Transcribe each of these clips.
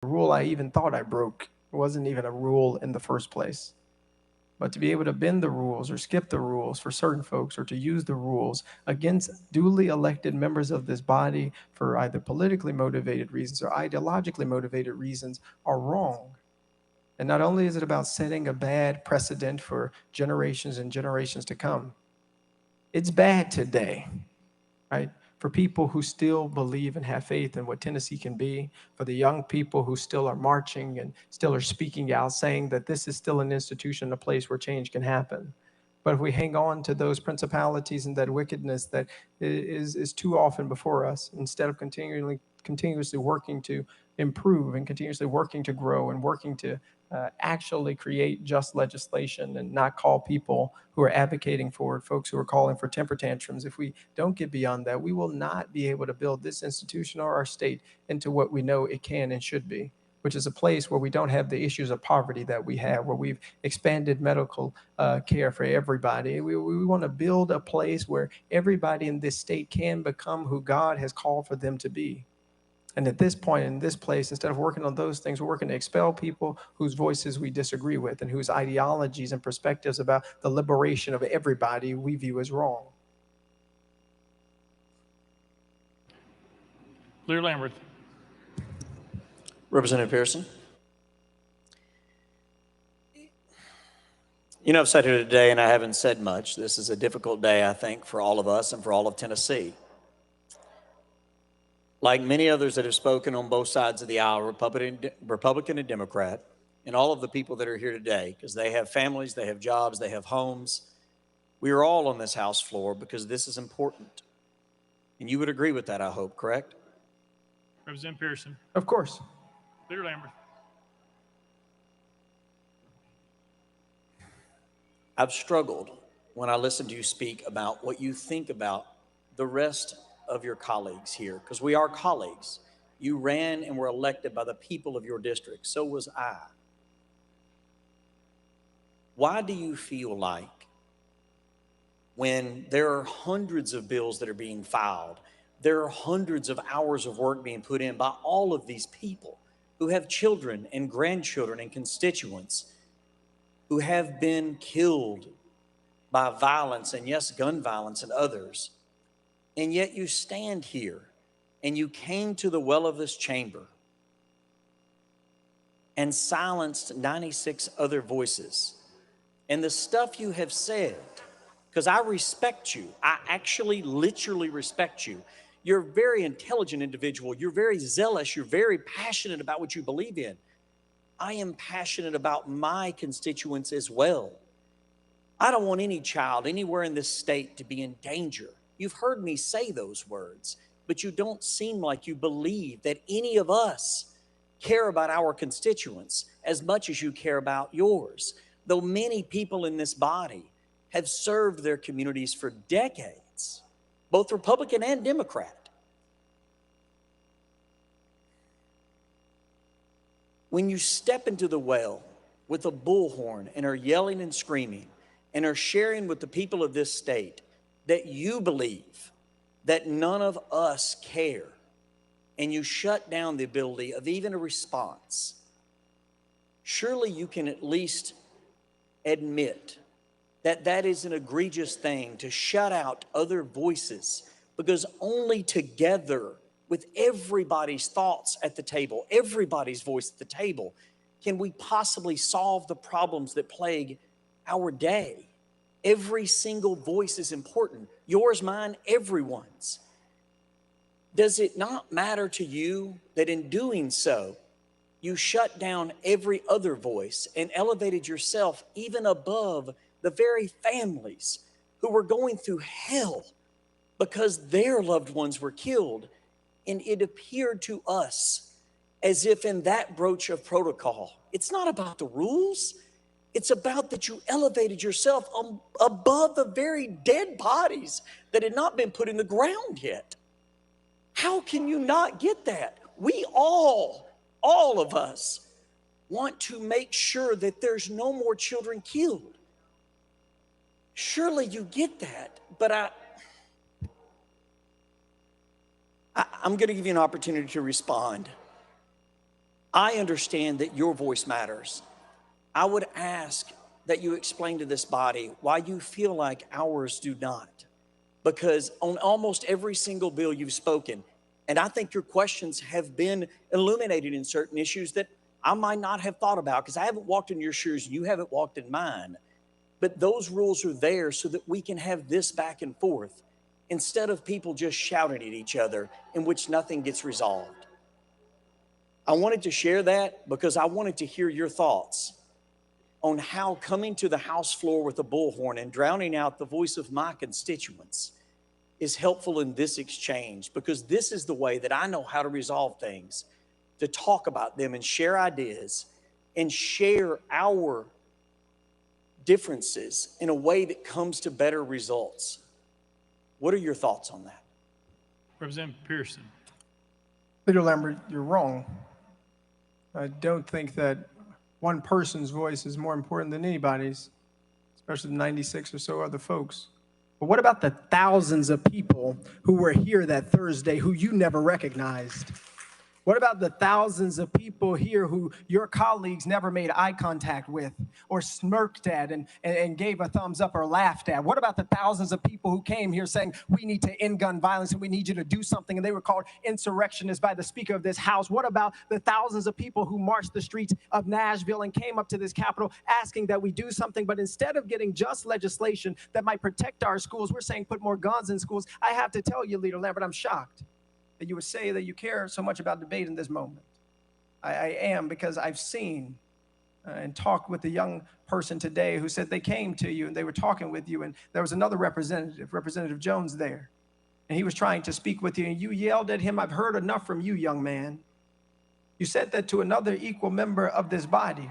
rule I even thought I broke. It wasn't even a rule in the first place. But to be able to bend the rules or skip the rules for certain folks, or to use the rules against duly elected members of this body for either politically motivated reasons or ideologically motivated reasons, are wrong. And not only is it about setting a bad precedent for generations and generations to come, it's bad today, right? For people who still believe and have faith in what Tennessee can be, for the young people who still are marching and still are speaking out, saying that this is still an institution, a place where change can happen. But if we hang on to those principalities and that wickedness that is too often before us, instead of continuously working to improve and continuously working to grow and working to actually create just legislation and not call people who are advocating for it, folks who are calling for temper tantrums, if we don't get beyond that, we will not be able to build this institution or our state into what we know it can and should be, which is a place where we don't have the issues of poverty that we have, where we've expanded medical care for everybody. We want to build a place where everybody in this state can become who God has called for them to be. And at this point, in this place, instead of working on those things, we're working to expel people whose voices we disagree with and whose ideologies and perspectives about the liberation of everybody we view as wrong. Lear Lambert. Representative Pearson. You know, I've sat here today and I haven't said much. This is a difficult day, I think, for all of us and for all of Tennessee. Like many others that have spoken on both sides of the aisle, Republican and Democrat, and all of the people that are here today, because they have families, they have jobs, they have homes. We are all on this House floor because this is important. And you would agree with that, I hope, correct? Representative Pearson. Of course. Leader Lambert. I've struggled when I listen to you speak about what you think about the rest of your colleagues here, because we are colleagues. You ran and were elected by the people of your district. So was I. Why do you feel like when there are hundreds of bills that are being filed, there are hundreds of hours of work being put in by all of these people who have children and grandchildren and constituents who have been killed by violence, and yes, gun violence and others, and yet you stand here and you came to the well of this chamber and silenced 96 other voices. And the stuff you have said, because I respect you, I actually literally respect you. You're a very intelligent individual. You're very zealous. You're very passionate about what you believe in. I am passionate about my constituents as well. I don't want any child anywhere in this state to be in danger. You've heard me say those words, but you don't seem like you believe that any of us care about our constituents as much as you care about yours. Though many people in this body have served their communities for decades, both Republican and Democrat. When you step into the well with a bullhorn and are yelling and screaming and are sharing with the people of this state that you believe that none of us care, and you shut down the ability of even a response, surely you can at least admit that that is an egregious thing to shut out other voices, because only together, with everybody's thoughts at the table, everybody's voice at the table, can we possibly solve the problems that plague our day. Every single voice is important. Yours, mine, everyone's. Does it not matter to you that in doing so, you shut down every other voice and elevated yourself even above the very families who were going through hell because their loved ones were killed? And it appeared to us as if in that broach of protocol, it's not about the rules. It's about that you elevated yourself above the very dead bodies that had not been put in the ground yet. How can you not get that? We all of us, want to make sure that there's no more children killed. Surely you get that, but I'm going to give you an opportunity to respond. I understand that your voice matters. I would ask that you explain to this body why you feel like ours do not. Because on almost every single bill you've spoken, and I think your questions have been illuminated in certain issues that I might not have thought about because I haven't walked in your shoes and you haven't walked in mine. But those rules are there so that we can have this back and forth instead of people just shouting at each other in which nothing gets resolved. I wanted to share that because I wanted to hear your thoughts on how coming to the House floor with a bullhorn and drowning out the voice of my constituents is helpful in this exchange, because this is the way that I know how to resolve things, to talk about them and share ideas and share our differences in a way that comes to better results. What are your thoughts on that? Representative Pearson. Leader Lambert, you're wrong. I don't think that one person's voice is more important than anybody's, especially the 96 or so other folks. But what about the thousands of people who were here that Thursday who you never recognized? What about the thousands of people here who your colleagues never made eye contact with or smirked at and gave a thumbs up or laughed at? What about the thousands of people who came here saying, we need to end gun violence and we need you to do something, and they were called insurrectionists by the Speaker of this House? What about the thousands of people who marched the streets of Nashville and came up to this Capitol asking that we do something, but instead of getting just legislation that might protect our schools, we're saying put more guns in schools? I have to tell you, Leader Lambert, I'm shocked that you would say that you care so much about debate in this moment. I am, because I've seen and talked with a young person today who said they came to you and they were talking with you, and there was another representative, Representative Jones, there. And he was trying to speak with you, and you yelled at him, "I've heard enough from you, young man." You said that to another equal member of this body.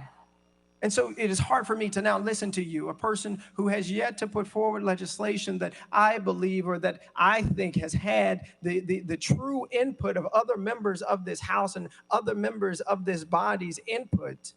And so it is hard for me to now listen to you, a person who has yet to put forward legislation that I believe or that I think has had the true input of other members of this House and other members of this body's input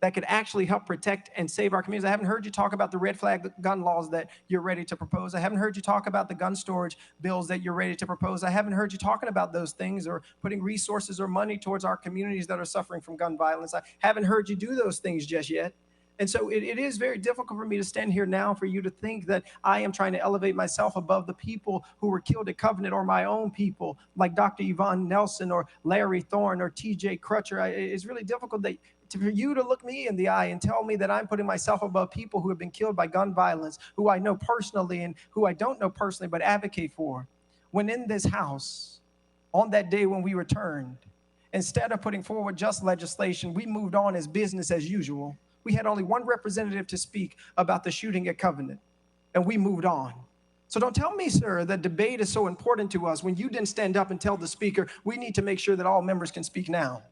that could actually help protect and save our communities. I haven't heard you talk about the red flag gun laws that you're ready to propose. I haven't heard you talk about the gun storage bills that you're ready to propose. I haven't heard you talking about those things or putting resources or money towards our communities that are suffering from gun violence. I haven't heard you do those things just yet. And so it is very difficult for me to stand here now for you to think that I am trying to elevate myself above the people who were killed at Covenant, or my own people like Dr. Yvonne Nelson or Larry Thorne or TJ Crutcher. It's really difficult for you to look me in the eye and tell me that I'm putting myself above people who have been killed by gun violence, who I know personally and who I don't know personally but advocate for. When in this House, on that day when we returned, instead of putting forward just legislation, we moved on as business as usual. We had only one representative to speak about the shooting at Covenant, and we moved on. So don't tell me, sir, that debate is so important to us when you didn't stand up and tell the Speaker, we need to make sure that all members can speak now.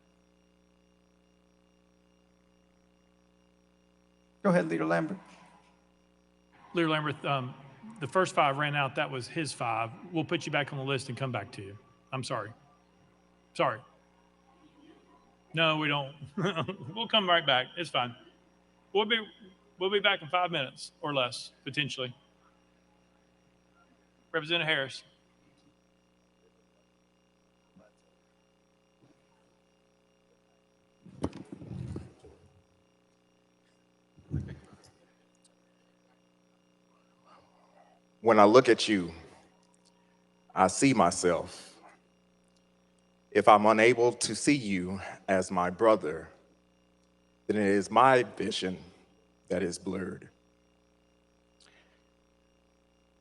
Go ahead, Leader Lambert. Leader Lambert, the first 5 ran out. That was his 5. We'll put you back on the list and come back to you. I'm sorry. Sorry. No, we don't. We'll come right back. It's fine. We'll be back in 5 minutes or less, potentially. Representative Harris. When I look at you, I see myself. If I'm unable to see you as my brother, then it is my vision that is blurred.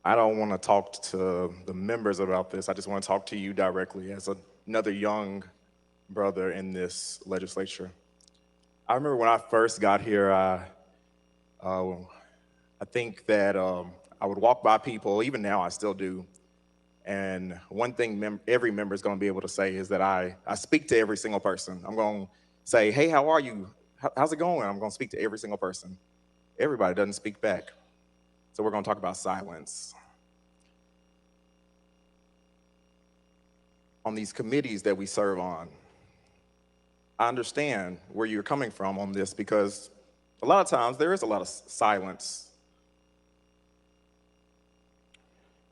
I don't want to talk to the members about this. I just want to talk to you directly as another young brother in this legislature. I remember when I first got here, I think that I would walk by people, even now I still do, and one thing every member is going to be able to say is that I speak to every single person. I'm going to say, hey, how are you? How's it going? I'm going to speak to every single person. Everybody doesn't speak back. So we're going to talk about silence. On these committees that we serve on, I understand where you're coming from on this, because a lot of times there is a lot of silence.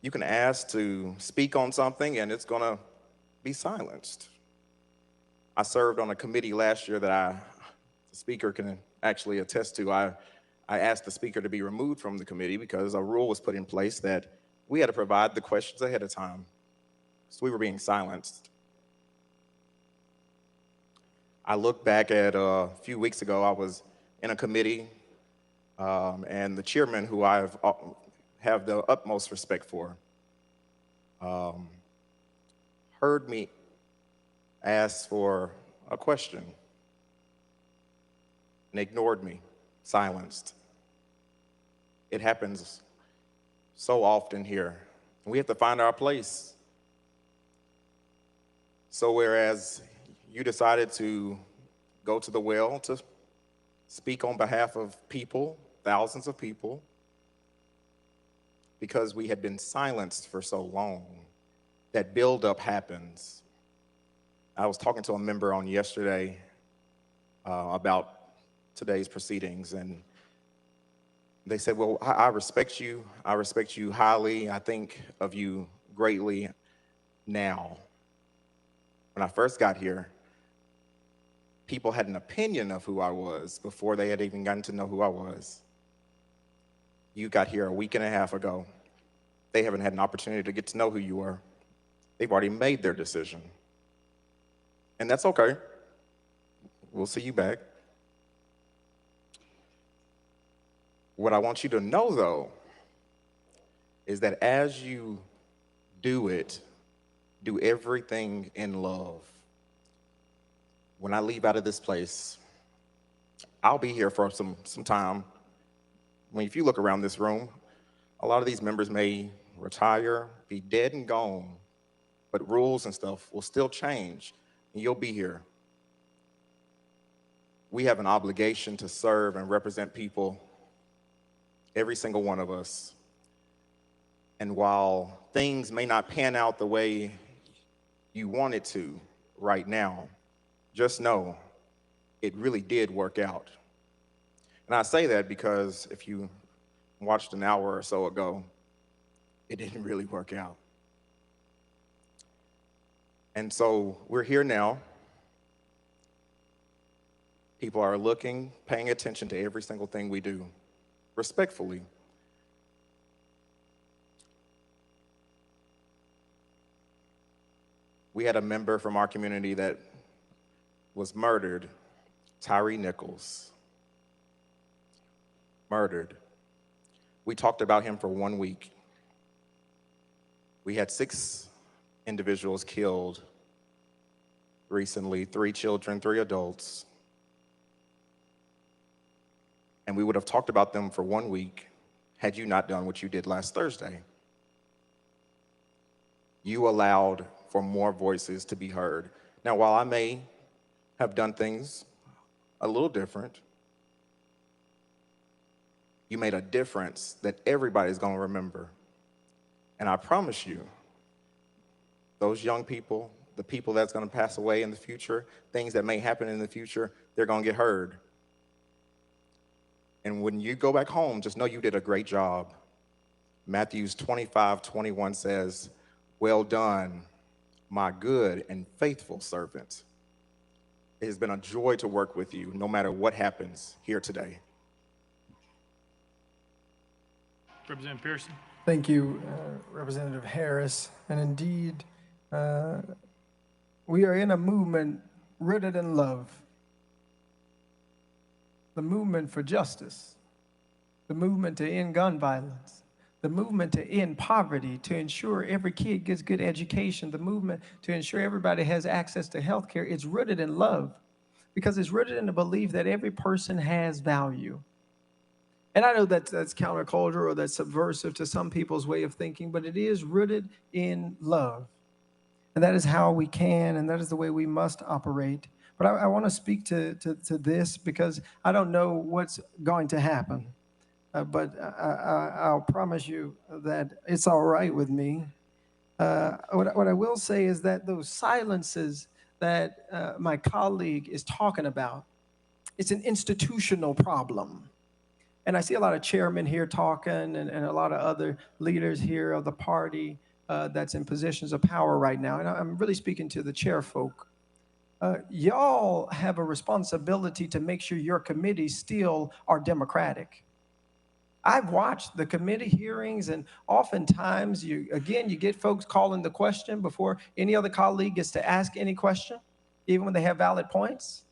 You can ask to speak on something and it's going to be silenced. I served on a committee last year that the speaker can actually attest to. I asked the speaker to be removed from the committee because a rule was put in place that we had to provide the questions ahead of time. So we were being silenced. I look back at a few weeks ago, I was in a committee, and the chairman, who I have the utmost respect for, heard me ask for a question and ignored me, silenced. It happens so often here. We have to find our place. So whereas you decided to go to the well to speak on behalf of people, thousands of people, because we had been silenced for so long, that buildup happens. I was talking to a member on yesterday about today's proceedings, and they said, well, I respect you. I respect you highly. I think of you greatly now. When I first got here, people had an opinion of who I was before they had even gotten to know who I was. You got here a week and a half ago. They haven't had an opportunity to get to know who you are. They've already made their decision. And that's okay. We'll see you back. What I want you to know, though, is that as you do it, do everything in love. When I leave out of this place, I'll be here for some time. I mean, if you look around this room, a lot of these members may retire, be dead and gone, but rules and stuff will still change, and you'll be here. We have an obligation to serve and represent people, every single one of us. And while things may not pan out the way you want it to right now, just know it really did work out. And I say that because if you watched an hour or so ago, it didn't really work out. And so we're here now. People are looking, paying attention to every single thing we do, respectfully. We had a member from our community that was murdered, Tyree Nichols. Murdered. We talked about him for 1 week. We had 6 individuals killed recently, 3 children, 3 adults. And we would have talked about them for 1 week had you not done what you did last Thursday. You allowed for more voices to be heard. Now, while I may have done things a little different, you made a difference that everybody's going to remember. And I promise you, those young people, the people that's going to pass away in the future, things that may happen in the future, they're going to get heard. And when you go back home, just know you did a great job. Matthew 25:21 says, "Well done, my good and faithful servant." It has been a joy to work with you, no matter what happens here today. Representative Pearson. Thank you, Representative Harris. And indeed, we are in a movement rooted in love. The movement for justice, the movement to end gun violence, the movement to end poverty, to ensure every kid gets good education, the movement to ensure everybody has access to health care. It's rooted in love because it's rooted in the belief that every person has value. And I know that's countercultural or that's subversive to some people's way of thinking, but it is rooted in love. And that is how we can, and that is the way we must operate. But I want to speak to this because I don't know what's going to happen. But I'll promise you that it's all right with me. What I will say is that those silences that my colleague is talking about, it's an institutional problem. And I see a lot of chairmen here talking and a lot of other leaders here of the party that's in positions of power right now. And I'm really speaking to the chair folk. y'all have a responsibility to make sure your committees still are democratic. I've watched the committee hearings, and oftentimes you get folks calling the question before any other colleague gets to ask any question, even when they have valid points.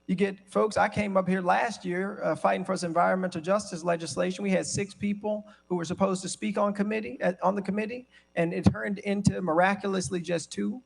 You get folks, I came up here last year fighting for this environmental justice legislation. We had 6 people who were supposed to speak on the committee, and it turned into miraculously just 2.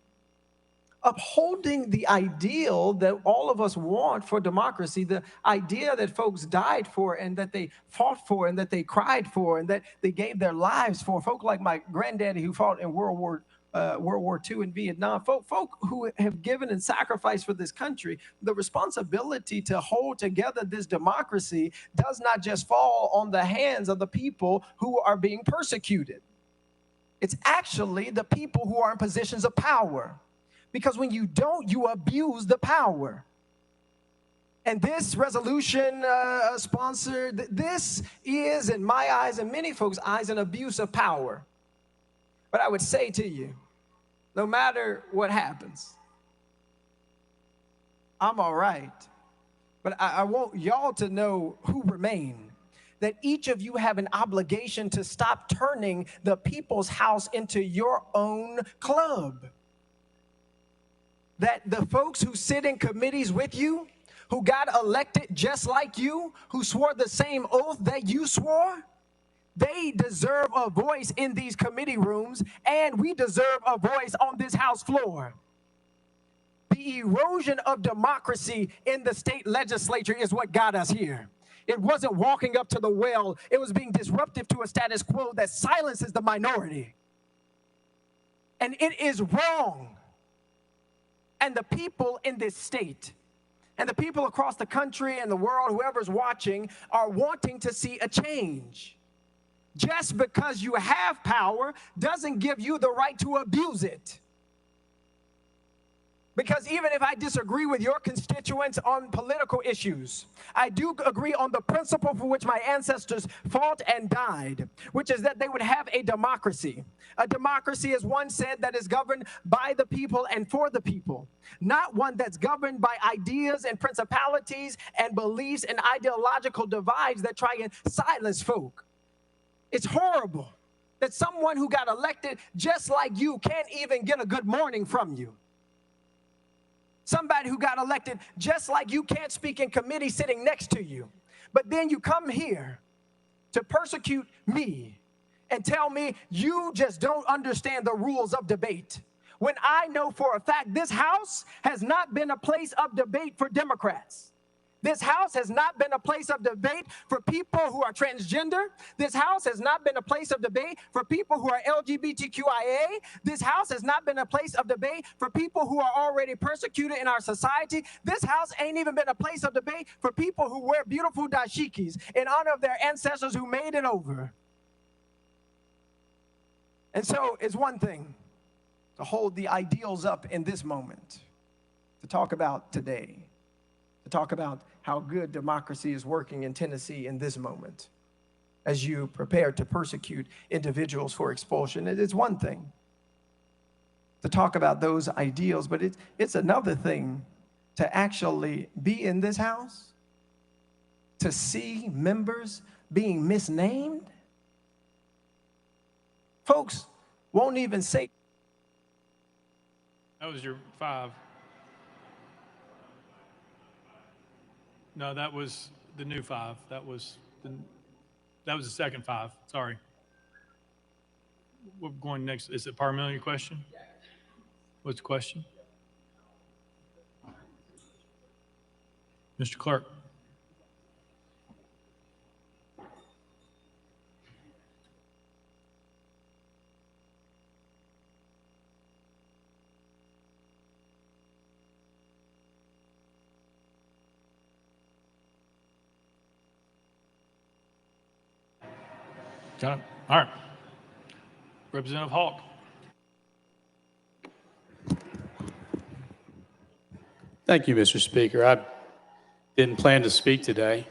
Upholding the ideal that all of us want for democracy, the idea that folks died for and that they fought for and that they cried for and that they gave their lives for. Folk like my granddaddy who fought in World War II in Vietnam, folk who have given and sacrificed for this country. The responsibility to hold together this democracy does not just fall on the hands of the people who are being persecuted. It's actually the people who are in positions of power. Because when you don't, you abuse the power. And this resolution sponsored, this is, in my eyes and many folks' eyes, an abuse of power. But I would say to you, no matter what happens, I'm all right. But I want y'all to know who remain. That each of you have an obligation to stop turning the people's house into your own club. That the folks who sit in committees with you, who got elected just like you, who swore the same oath that you swore, they deserve a voice in these committee rooms, and we deserve a voice on this House floor. The erosion of democracy in the state legislature is what got us here. It wasn't walking up to the well. It was being disruptive to a status quo that silences the minority. And it is wrong. And the people in this state and the people across the country and the world, whoever's watching, are wanting to see a change. Just because you have power doesn't give you the right to abuse it. Because even if I disagree with your constituents on political issues, I do agree on the principle for which my ancestors fought and died, which is that they would have a democracy. A democracy, as one said, that is governed by the people and for the people, not one that's governed by ideas and principalities and beliefs and ideological divides that try and silence folk. It's horrible that someone who got elected just like you can't even get a good morning from you. Somebody who got elected just like you can't speak in committee sitting next to you. But then you come here to persecute me and tell me you just don't understand the rules of debate. When I know for a fact this House has not been a place of debate for Democrats. This House has not been a place of debate for people who are transgender. This House has not been a place of debate for people who are LGBTQIA. This House has not been a place of debate for people who are already persecuted in our society. This House ain't even been a place of debate for people who wear beautiful dashikis in honor of their ancestors who made it over. And so it's one thing to hold the ideals up in this moment, to talk about today, to talk about how good democracy is working in Tennessee in this moment as you prepare to persecute individuals for expulsion. It is one thing to talk about those ideals, but it's another thing to actually be in this House, to see members being misnamed. Folks won't even say. That was your 5. No, that was the new 5. That was the second 5. Sorry. We're going next. Is it parliamentary question? What's the question? Mr. Clerk. Got it. All right. Representative Hawk. Thank you, Mr. Speaker. I didn't plan to speak today.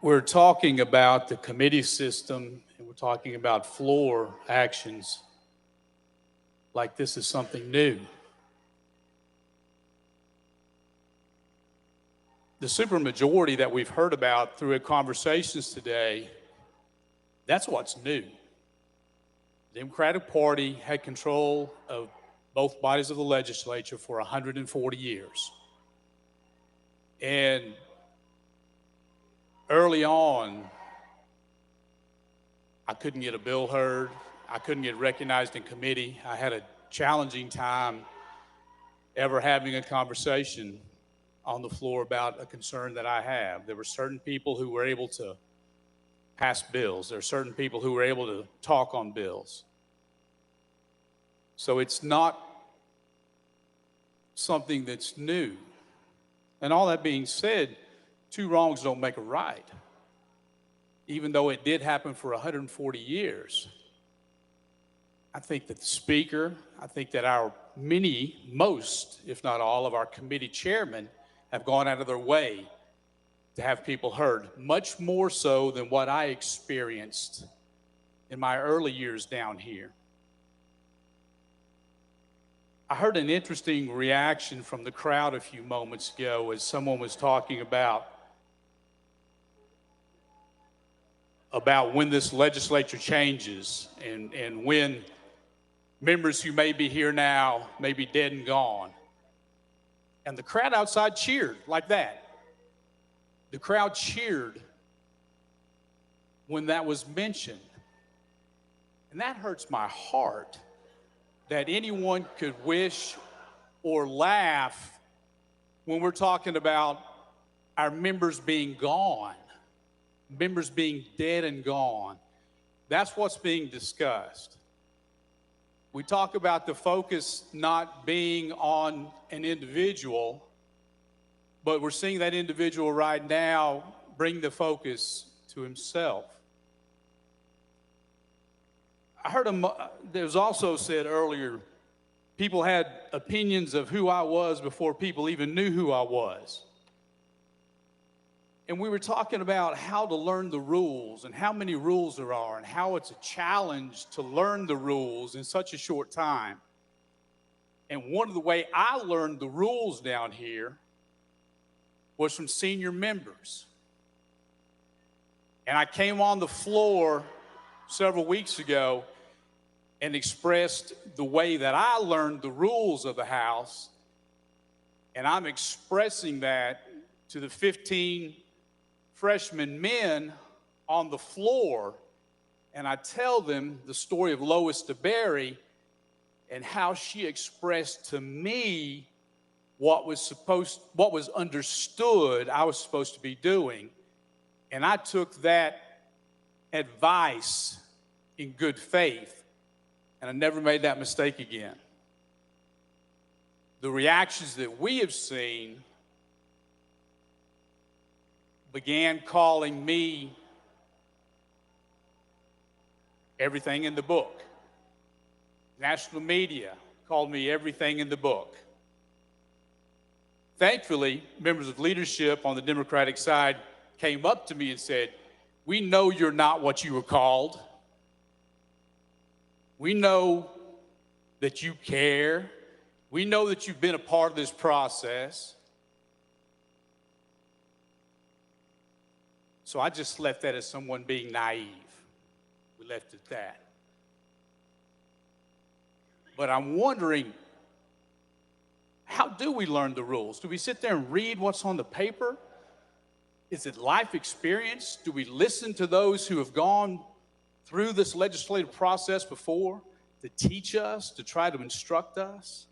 We're talking about the committee system, and we're talking about floor actions like this is something new. the supermajority that we've heard about through conversations today, that's what's new. The Democratic Party had control of both bodies of the legislature for 140 years. And early on, I couldn't get a bill heard. I couldn't get recognized in committee. I had a challenging time ever having a conversation on the floor about a concern that I have. There were certain people who were able to pass bills. There are certain people who were able to talk on bills. So it's not something that's new. And all that being said, two wrongs don't make a right. Even though it did happen for 140 years, I think that the Speaker, I think that most, if not all, of our committee chairmen have gone out of their way to have people heard, much more so than what I experienced in my early years down here. I heard an interesting reaction from the crowd a few moments ago as someone was talking about when this legislature changes and when members who may be here now may be dead and gone. And the crowd outside cheered like that. The crowd cheered when that was mentioned. And that hurts my heart that anyone could wish or laugh when we're talking about our members being gone, members being dead and gone. That's what's being discussed. We talk about the focus not being on an individual, but we're seeing that individual right now bring the focus to himself. I heard there was also said earlier, people had opinions of who I was before people even knew who I was. And we were talking about how to learn the rules and how many rules there are and how it's a challenge to learn the rules in such a short time. And one of the ways I learned the rules down here was from senior members. And I came on the floor several weeks ago and expressed the way that I learned the rules of the House, and I'm expressing that to the 15 freshman men on the floor, and I tell them the story of Lois DeBerry and how she expressed to me what was understood I was supposed to be doing, and I took that advice in good faith, and I never made that mistake again. The reactions that we have seen began calling me everything in the book. National media called me everything in the book. Thankfully, members of leadership on the Democratic side came up to me and said, "We know you're not what you were called. We know that you care. We know that you've been a part of this process." So I just left that as someone being naive. We left it at that. But I'm wondering, how do we learn the rules? Do we sit there and read what's on the paper? Is it life experience? Do we listen to those who have gone through this legislative process before to teach us, to try to instruct us?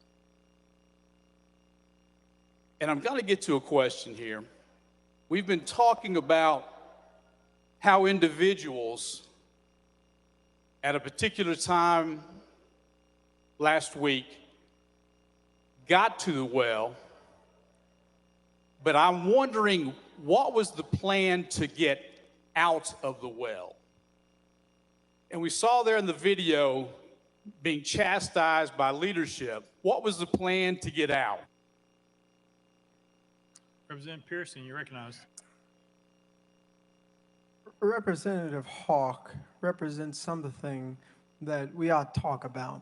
And I'm going to get to a question here. We've been talking about how individuals at a particular time last week got to the well, but I'm wondering, what was the plan to get out of the well? And we saw there in the video being chastised by leadership. What was the plan to get out? Representative Pearson, you're recognized. Representative Hawk represents something that we ought to talk about.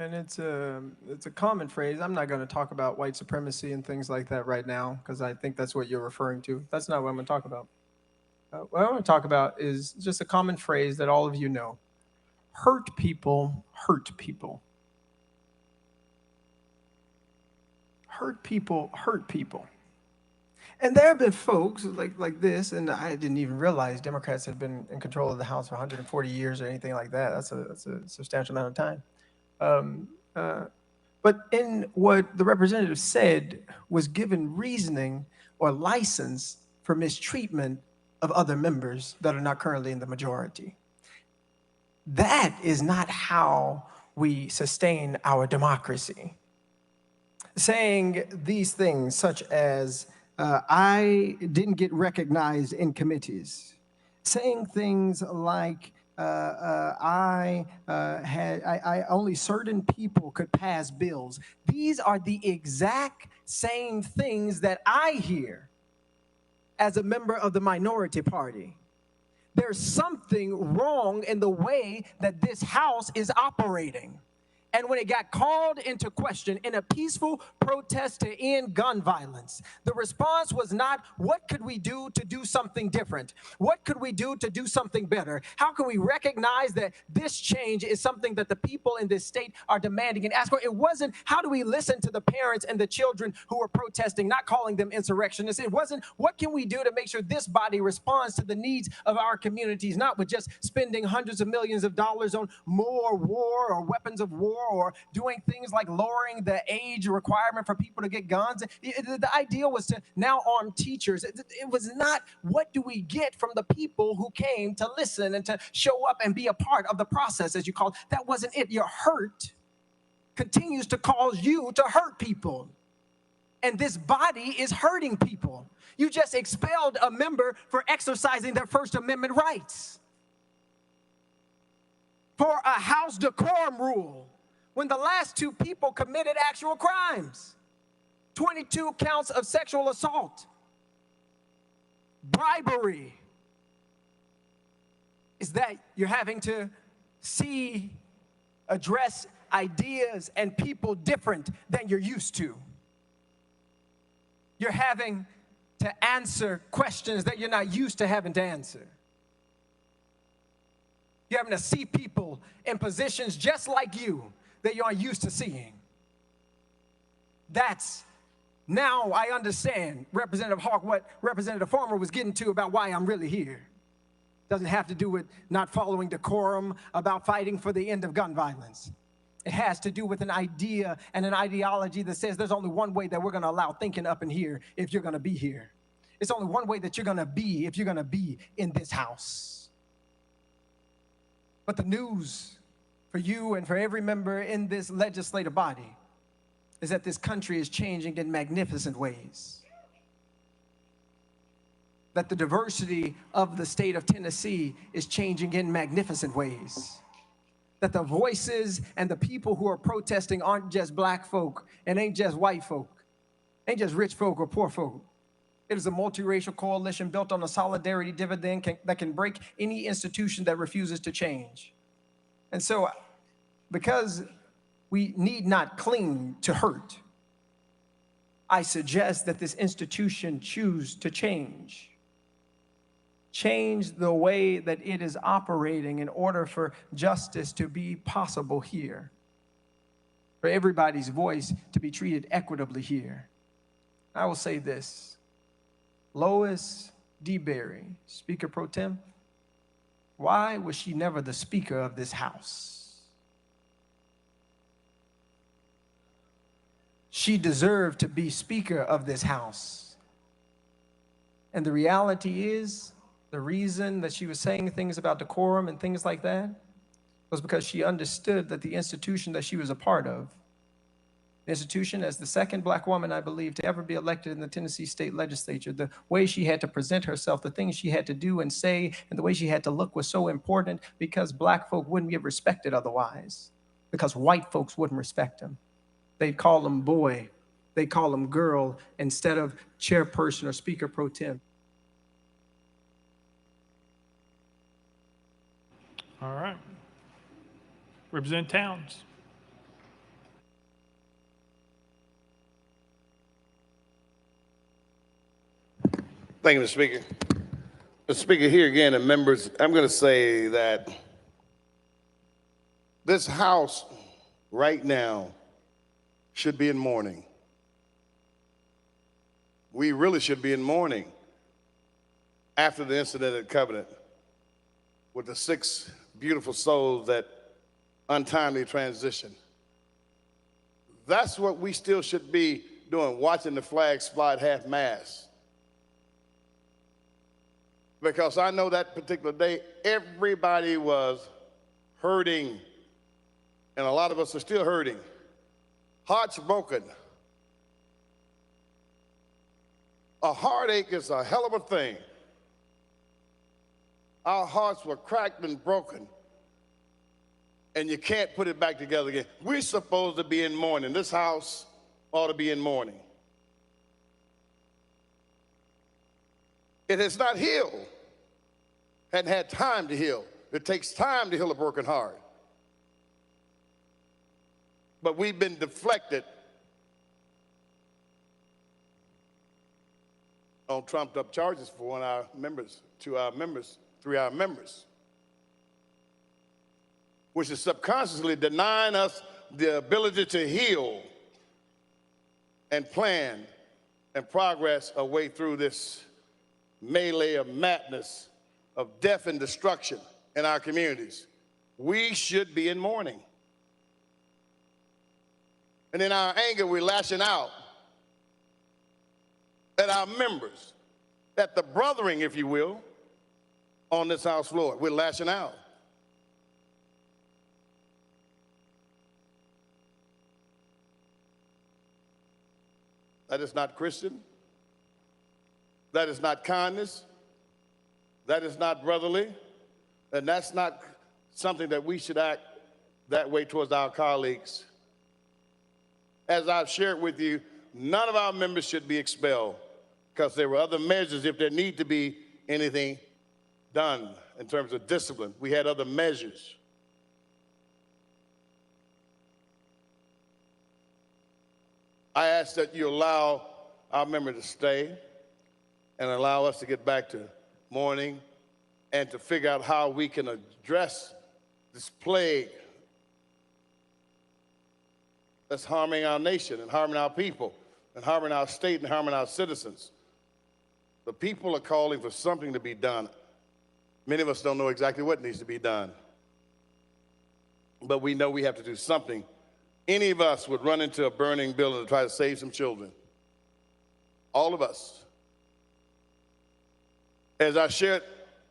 And it's a common phrase. I'm not going to talk about white supremacy and things like that right now because I think that's what you're referring to. That's not what I'm going to talk about. What I want to talk about is just a common phrase that all of you know. Hurt people hurt people. Hurt people hurt people. And there have been folks like this, and I didn't even realize Democrats had been in control of the House for 140 years or anything like that. That's a substantial amount of time. Um, uh, but in what the representative said was given reasoning or license for mistreatment of other members that are not currently in the majority. That is not how we sustain our democracy. Saying these things such as, I didn't get recognized in committees. Saying things like, I only certain people could pass bills. These are the exact same things that I hear as a member of the minority party. There's something wrong in the way that this House is operating. And when it got called into question in a peaceful protest to end gun violence, the response was not, what could we do to do something different? What could we do to do something better? How can we recognize that this change is something that the people in this state are demanding and asking for? It wasn't, how do we listen to the parents and the children who are protesting, not calling them insurrectionists? It wasn't, what can we do to make sure this body responds to the needs of our communities, not with just spending hundreds of millions of dollars on more war or weapons of war, or doing things like lowering the age requirement for people to get guns. The idea was to now arm teachers. It was not, what do we get from the people who came to listen and to show up and be a part of the process, as you call it. That wasn't it. Your hurt continues to cause you to hurt people. And this body is hurting people. You just expelled a member for exercising their First Amendment rights, for a House decorum rule, when the last two people committed actual crimes. 22 counts of sexual assault, bribery. Is that you're having to address ideas and people different than you're used to. You're having to answer questions that you're not used to having to answer. You're having to see people in positions just like you that you aren't used to seeing. That's, now I understand, Representative Hawk, what Representative Farmer was getting to about why I'm really here. Doesn't have to do with not following decorum, about fighting for the end of gun violence. It has to do with an idea and an ideology that says there's only one way that we're going to allow thinking up in here if you're going to be here. It's only one way that you're going to be if you're going to be in this house. But the news for you and for every member in this legislative body is that this country is changing in magnificent ways. That the diversity of the state of Tennessee is changing in magnificent ways. That the voices and the people who are protesting aren't just black folk and ain't just white folk, ain't just rich folk or poor folk. It is a multiracial coalition built on a solidarity dividend that can break any institution that refuses to change. And so, because we need not cling to hurt, I suggest that this institution choose to change. Change the way that it is operating in order for justice to be possible here, for everybody's voice to be treated equitably here. I will say this. Lois DeBerry, Speaker Pro Tem, why was she never the Speaker of this House? She deserved to be Speaker of this House. And the reality is, the reason that she was saying things about decorum and things like that was because she understood that the institution that she was a part of, the institution as the second black woman, I believe, to ever be elected in the Tennessee State Legislature, the way she had to present herself, the things she had to do and say, and the way she had to look was so important because black folk wouldn't get respected otherwise, because white folks wouldn't respect them. They'd call them boy, they'd call them girl instead of chairperson or Speaker Pro Tem. All right. Representative Towns. Thank you, Mr. Speaker. Mr. Speaker, here again, and members, I'm going to say that this House right now should be in mourning. We really should be in mourning after the incident at Covenant with the 6 beautiful souls that untimely transitioned. That's what we still should be doing, watching the flag fly at half-mast. Because I know that particular day, everybody was hurting, and a lot of us are still hurting. Hearts broken. A heartache is a hell of a thing. Our hearts were cracked and broken, and you can't put it back together again. We're supposed to be in mourning. This house ought to be in mourning. It has not healed, hadn't had time to heal. It takes time to heal a broken heart. But we've been deflected on trumped up charges for one of our members, 2 of our members, 3 of our members, which is subconsciously denying us the ability to heal and plan and progress our way through this melee of madness, of death and destruction in our communities. We should be in mourning. And in our anger, we're lashing out at our members, at the brothering, if you will, on this House floor. We're lashing out. That is not Christian. That is not kindness. That is not brotherly. And that's not something that we should act that way towards our colleagues. As I've shared with you, none of our members should be expelled because there were other measures if there need to be anything done in terms of discipline. We had other measures. I ask that you allow our member to stay and allow us to get back to mourning and to figure out how we can address this plague that's harming our nation and harming our people and harming our state and harming our citizens. The people are calling for something to be done. Many of us don't know exactly what needs to be done, but we know we have to do something. Any of us would run into a burning building to try to save some children. All of us. As I shared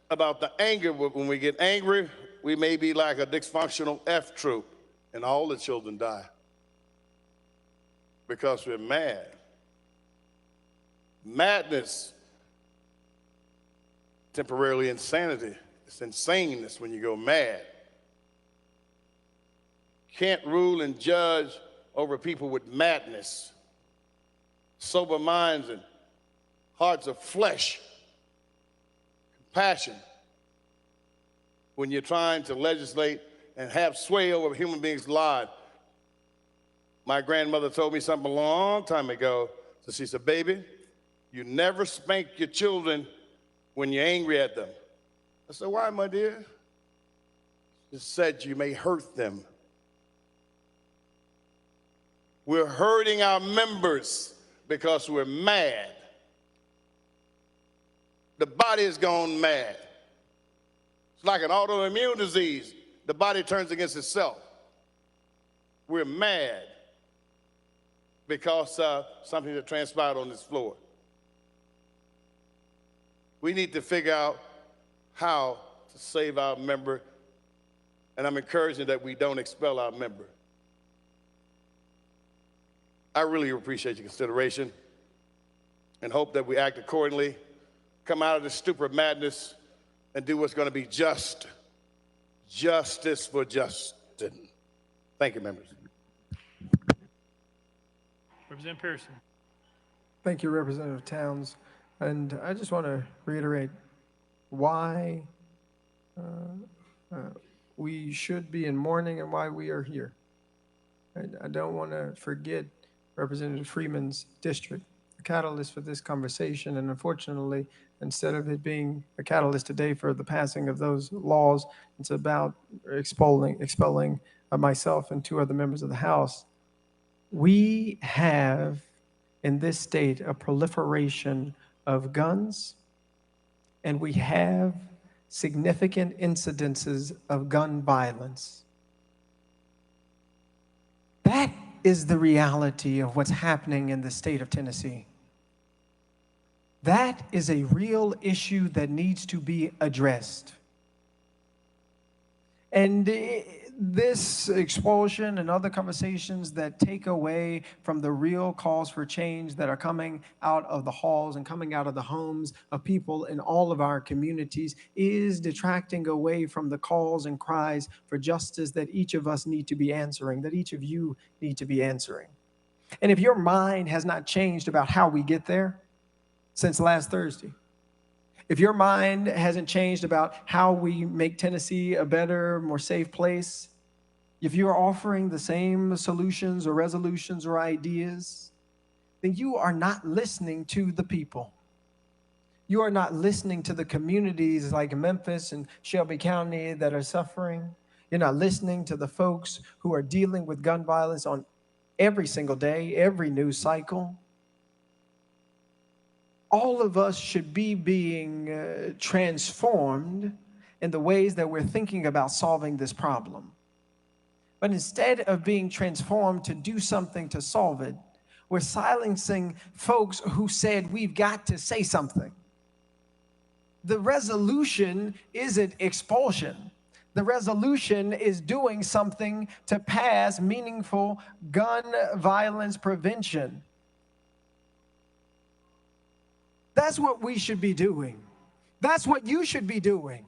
about the anger, when we get angry, we may be like a dysfunctional F troop, and all the children die because we're mad. Madness, temporarily insanity. It's insaneness when you go mad. Can't rule and judge over people with madness, sober minds and hearts of flesh, compassion. When you're trying to legislate and have sway over human beings' lives. My grandmother told me something a long time ago. So she said, baby, you never spank your children when you're angry at them. I said, why, my dear? She said, you may hurt them. We're hurting our members because we're mad. The body has gone mad. It's like an autoimmune disease. The body turns against itself. We're mad because of something that transpired on this floor. We need to figure out how to save our member, and I'm encouraging that we don't expel our member. I really appreciate your consideration and hope that we act accordingly, come out of this stupid madness, and do what's going to be just. Justice for Justin. Thank you, members. Representative Pearson. Thank you, Representative Towns. And I just want to reiterate why we should be in mourning and why we are here. I don't want to forget Representative Freeman's district. a catalyst for this conversation. And unfortunately, instead of it being a catalyst today for the passing of those laws, it's about expelling myself and two other members of the House. We have in this state a proliferation of guns, and we have significant incidences of gun violence. That is the reality of what's happening in the state of Tennessee. That is a real issue that needs to be addressed. And this expulsion and other conversations that take away from the real calls for change that are coming out of the halls and coming out of the homes of people in all of our communities is detracting away from the calls and cries for justice that each of us need to be answering, that each of you need to be answering. And if your mind has not changed about how we get there since last Thursday, if your mind hasn't changed about how we make Tennessee a better, more safe place, if you're offering the same solutions or resolutions or ideas, then you are not listening to the people. You are not listening to the communities like Memphis and Shelby County that are suffering. You're not listening to the folks who are dealing with gun violence on every single day, every news cycle. All of us should be being transformed in the ways that we're thinking about solving this problem. But instead of being transformed to do something to solve it, we're silencing folks who said we've got to say something. The resolution isn't expulsion. The resolution is doing something to pass meaningful gun violence prevention. That's what we should be doing. That's what you should be doing.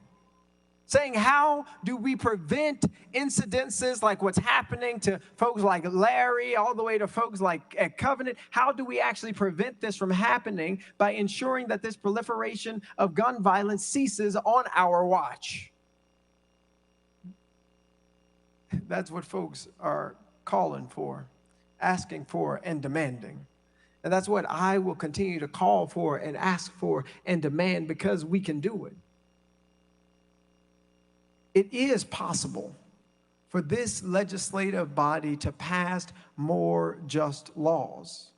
Saying, how do we prevent incidences like what's happening to folks like Larry, all the way to folks like at Covenant? How do we actually prevent this from happening by ensuring that this proliferation of gun violence ceases on our watch? That's what folks are calling for, asking for, and demanding. And that's what I will continue to call for and ask for and demand, because we can do it. It is possible for this legislative body to pass more just laws.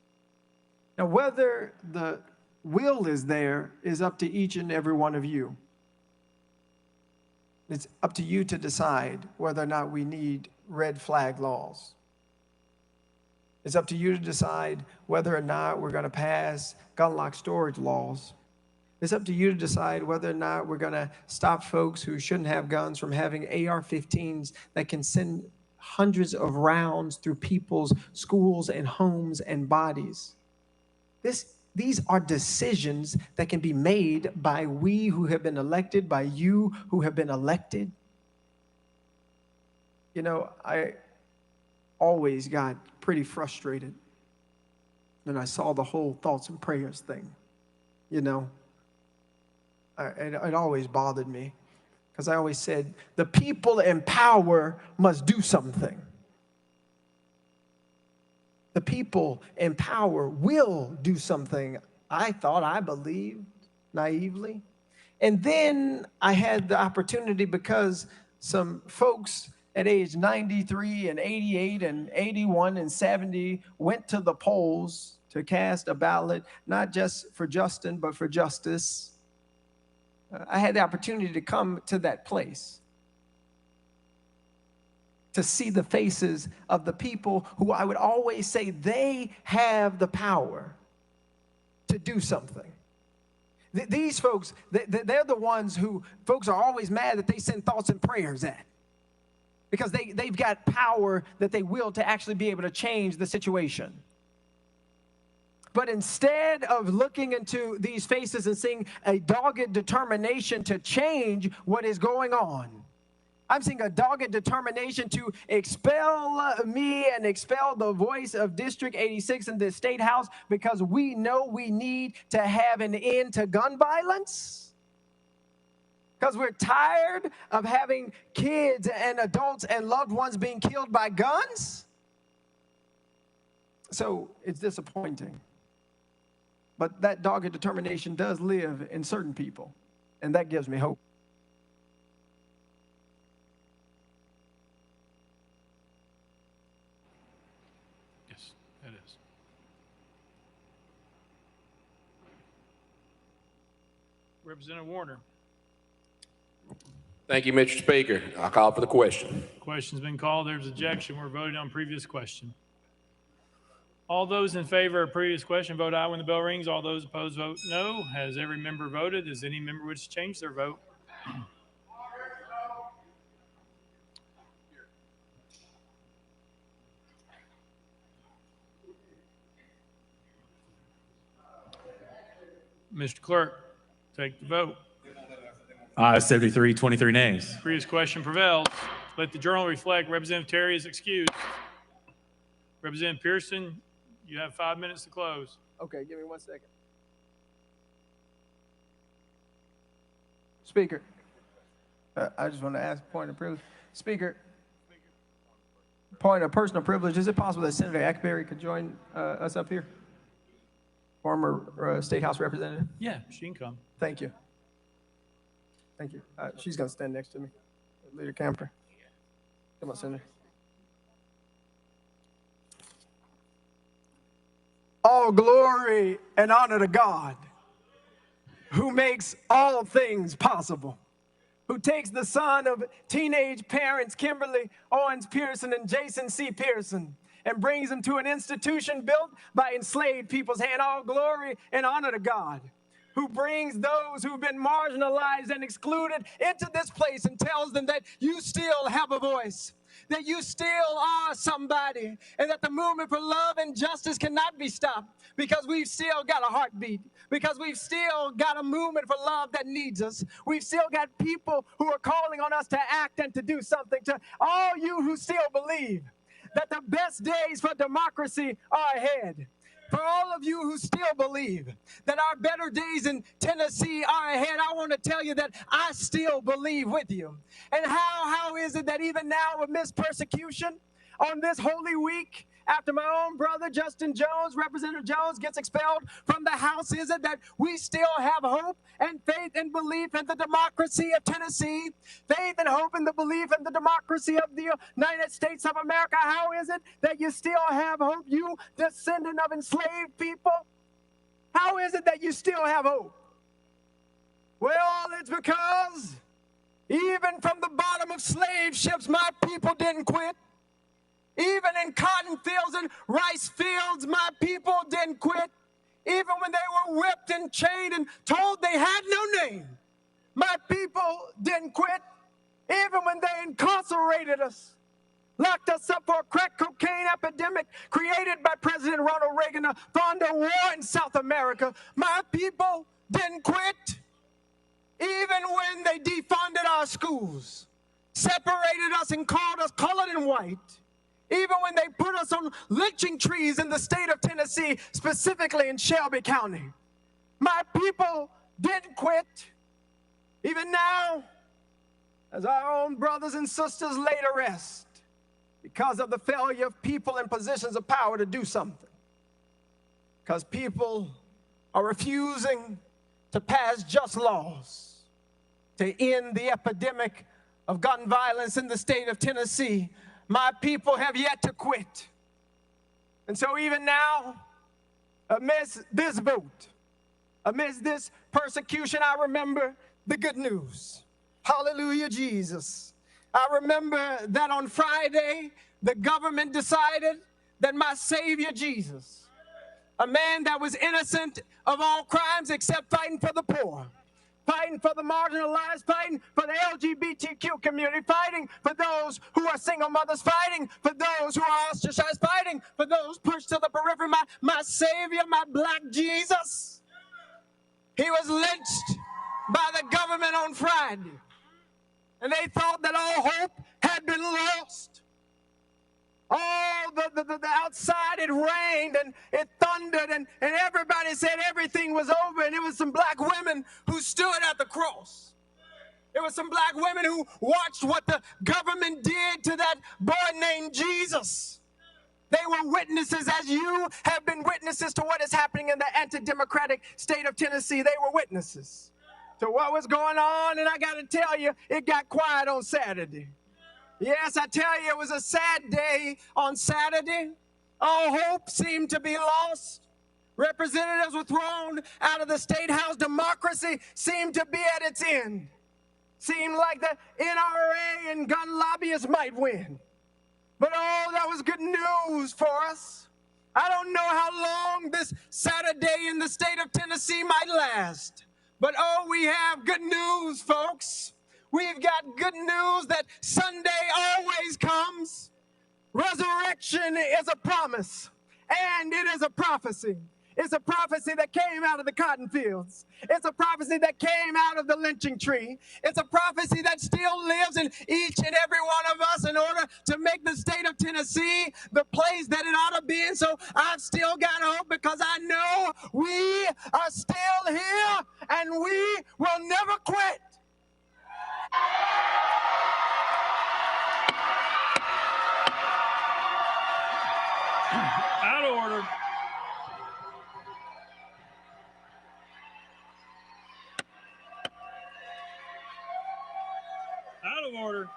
Now, whether the will is there is up to each and every one of you. It's up to you to decide whether or not we need red flag laws. It's up to you to decide whether or not we're going to pass gun lock storage laws. It's up to you to decide whether or not we're going to stop folks who shouldn't have guns from having AR-15s that can send hundreds of rounds through people's schools and homes and bodies. These are decisions that can be made by we who have been elected, by you who have been elected. You know, I always got pretty frustrated when I saw the whole thoughts and prayers thing. You know, it always bothered me, because I always said, the people in power must do something. The people in power will do something, I thought, I believed, naively. And then I had the opportunity, because some folks at age 93 and 88 and 81 and 70 went to the polls to cast a ballot, not just for Justin, but for justice. I had the opportunity to come to that place, to see the faces of the people who I would always say they have the power to do something. These folks, they're the ones who folks are always mad that they send thoughts and prayers at, because they've got power that they will to actually be able to change the situation. But instead of looking into these faces and seeing a dogged determination to change what is going on, I'm seeing a dogged determination to expel me and expel the voice of District 86 in this state house, because we know we need to have an end to gun violence. Because we're tired of having kids and adults and loved ones being killed by guns. So it's disappointing. But that dogged determination does live in certain people, and that gives me hope. Yes, it is. Representative Warner. Thank you, Mr. Speaker. I'll call for the question. Question's been called. There's objection. We're voting on previous question. All those in favor of previous question vote aye when the bell rings. All those opposed vote no. Has every member voted? Does any member wish to change their vote? Mr. Clerk, take the vote. Aye, 73, 23 nays. Previous question prevails. Let the journal reflect Representative Terry is excused. Representative Pearson, you have 5 minutes to close. Okay, give me 1 second. Speaker, I just want to ask a point of privilege. Speaker, point of personal privilege. Is it possible that Senator Ackberry could join us up here? Former State House Representative. Yeah, she can come. Thank you. Thank you. She's going to stand next to me. Leader Camper. Come on, Senator. All glory and honor to God, who makes all things possible, who takes the son of teenage parents Kimberly Owens Pearson and Jason C. Pearson and brings him to an institution built by enslaved people's hand. All glory and honor to God, who brings those who've been marginalized and excluded into this place and tells them that you still have a voice, that you still are somebody, and that the movement for love and justice cannot be stopped because we've still got a heartbeat, because we've still got a movement for love that needs us. We've still got people who are calling on us to act and to do something. To all you who still believe that the best days for democracy are ahead, for all of you who still believe that our better days in Tennessee are ahead, I want to tell you that I still believe with you. And how is it that even now amidst persecution on this Holy Week, after my own brother Justin Jones, Representative Jones, gets expelled from the House, is it that we still have hope and faith and belief in the democracy of Tennessee, faith and hope in the belief in the democracy of the United States of America? How is it that you still have hope, you descendant of enslaved people? How is it that you still have hope? Well, it's because even from the bottom of slave ships, my people didn't quit. Even in cotton fields and rice fields, my people didn't quit. Even when they were whipped and chained and told they had no name, my people didn't quit. Even when they incarcerated us, locked us up for a crack cocaine epidemic created by President Ronald Reagan to fund a war in South America, my people didn't quit. Even when they defunded our schools, separated us and called us colored and white, even when they put us on lynching trees in the state of Tennessee, specifically in Shelby County, my people didn't quit. Even now, as our own brothers and sisters lay to rest because of the failure of people in positions of power to do something, because people are refusing to pass just laws to end the epidemic of gun violence in the state of Tennessee, my people have yet to quit. And so even now, amidst this vote, amidst this persecution, I remember the good news. Hallelujah, Jesus. I remember that on Friday, the government decided that my Savior Jesus, a man that was innocent of all crimes except fighting for the poor, fighting for the marginalized, fighting for the LGBTQ community, fighting for those who are single mothers, fighting for those who are ostracized, fighting for those pushed to the periphery. My Savior, my black Jesus, he was lynched by the government on Friday. And they thought that all hope had been lost. All the outside, it rained and it thundered and everybody said everything was over, and it was some black women who stood at the cross. It was some black women who watched what the government did to that boy named Jesus. They were witnesses, as you have been witnesses to what is happening in the anti-democratic state of Tennessee. They were witnesses to what was going on, and I got to tell you, it got quiet on Saturday. Yes, I tell you, it was a sad day on Saturday. All hope seemed to be lost. Representatives were thrown out of the State House. Democracy seemed to be at its end. Seemed like the NRA and gun lobbyists might win. But oh, that was good news for us. I don't know how long this Saturday in the state of Tennessee might last. But oh, we have good news, folks. We've got good news that Sunday always comes. Resurrection is a promise, and it is a prophecy. It's a prophecy that came out of the cotton fields. It's a prophecy that came out of the lynching tree. It's a prophecy that still lives in each and every one of us in order to make the state of Tennessee the place that it ought to be. And so I've still got hope because I know we are still here and we will never quit. Out of order. Out of order.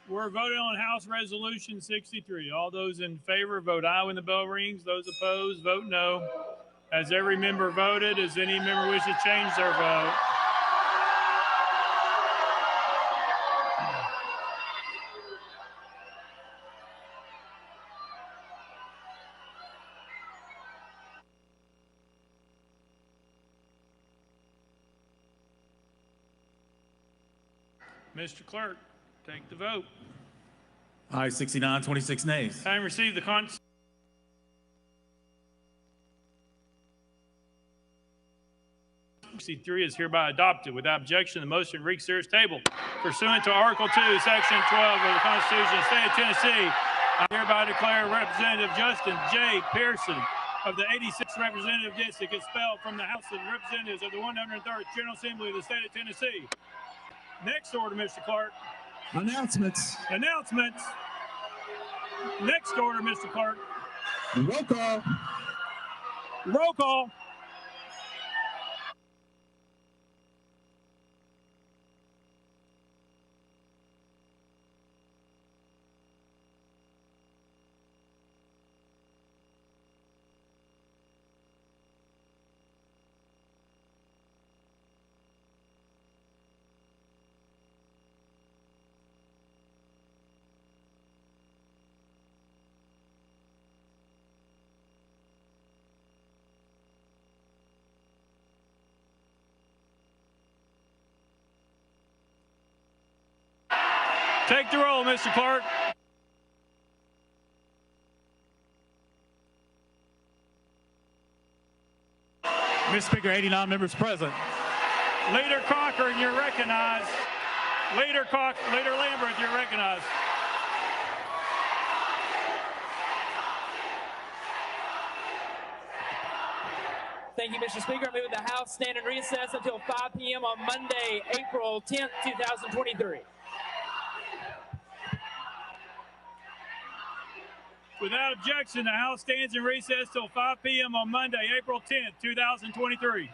We're voting on House Resolution 63. All those in favor, vote aye when the bell rings. Those opposed, vote no. Has every member voted? Does any member wish to change their vote? Mr. Clerk, take the vote. Aye, 69, 26 nays. Having received the Constitution 63 is hereby adopted. Without objection, the motion reconsiders table. Pursuant to Article 2, Section 12 of the Constitution of the State of Tennessee, I hereby declare Representative Justin J. Pearson of the 86th Representative District expelled from the House of Representatives of the 103rd General Assembly of the State of Tennessee. Next order, Mr. Clark. Announcements. Announcements. Next order, Mr. Clark. Roll call. Roll call. Take the roll, Mr. Clark. Mr. Speaker, 89 members present. Leader Cochran, you're recognized. Leader Lambert, you're recognized. Thank you, Mr. Speaker. I move the House stand in recess until 5 p.m. on Monday, April 10th, 2023. Without objection, the House stands in recess till 5 p.m. on Monday, April 10th, 2023.